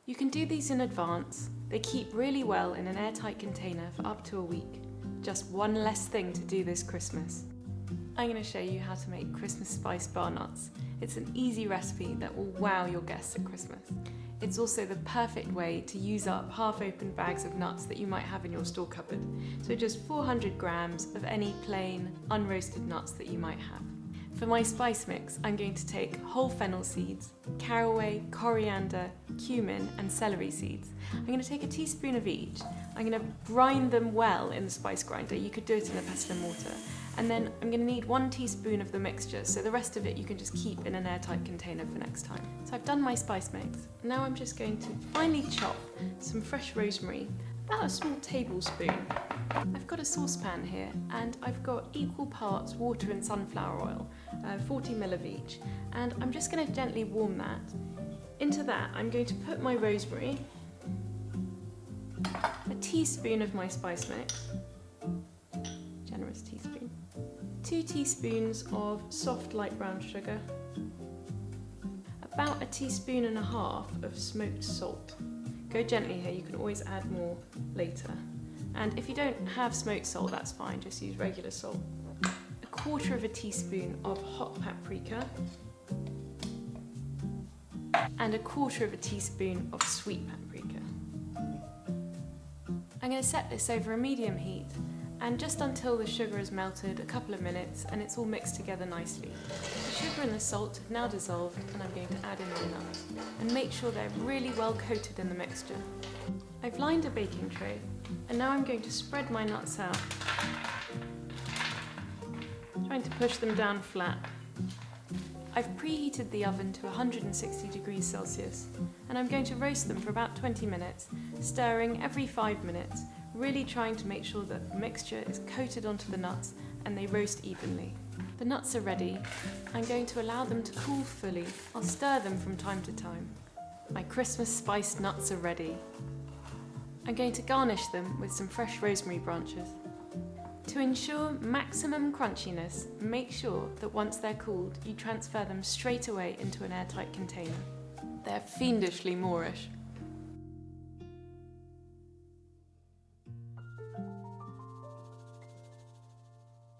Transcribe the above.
You can do these in advance. They keep really well in an airtight container for up to a week. Just one less thing to do this Christmas. I'm going to show you how to make Christmas spiced bar nuts. It's an easy recipe that will wow your guests at Christmas. It's also the perfect way to use up half-open bags of nuts that you might have in your store cupboard. So just 400 grams of any plain, unroasted nuts that you might have. For my spice mix, I'm going to take whole fennel seeds, caraway, coriander, cumin and celery seeds. I'm going to take a teaspoon of each. I'm going to grind them well in the spice grinder. You could do it in a pestle and mortar. And then I'm going to need 1 teaspoon of the mixture, so the rest of it you can just keep in an airtight container for next time. So I've done my spice mix. Now I'm just going to finely chop some fresh rosemary, about a small tablespoon. I've got a saucepan here and I've got equal parts water and sunflower oil, 40 ml of each, and I'm just going to gently warm that. Into that I'm going to put my rosemary, a teaspoon of my spice mix, generous teaspoon, 2 teaspoons of soft light brown sugar, about 1.5 teaspoons of smoked salt. Go gently here, you can always add more later. And if you don't have smoked salt, that's fine, just use regular salt. 1/4 teaspoon of hot paprika, and 1/4 teaspoon of sweet paprika. I'm going to set this over a medium heat, and just until the sugar has melted, a couple of minutes, and it's all mixed together nicely. The sugar and the salt have now dissolved, and I'm going to add in my nuts, and make sure they're really well coated in the mixture. I've lined a baking tray, and now I'm going to spread my nuts out, trying to push them down flat. I've preheated the oven to 160 degrees Celsius, and I'm going to roast them for about 20 minutes, stirring every 5 minutes, really trying to make sure that the mixture is coated onto the nuts and they roast evenly. The nuts are ready. I'm going to allow them to cool fully. I'll stir them from time to time. My Christmas spiced nuts are ready. I'm going to garnish them with some fresh rosemary branches. To ensure maximum crunchiness, make sure that once they're cooled, you transfer them straight away into an airtight container. They're fiendishly Moorish.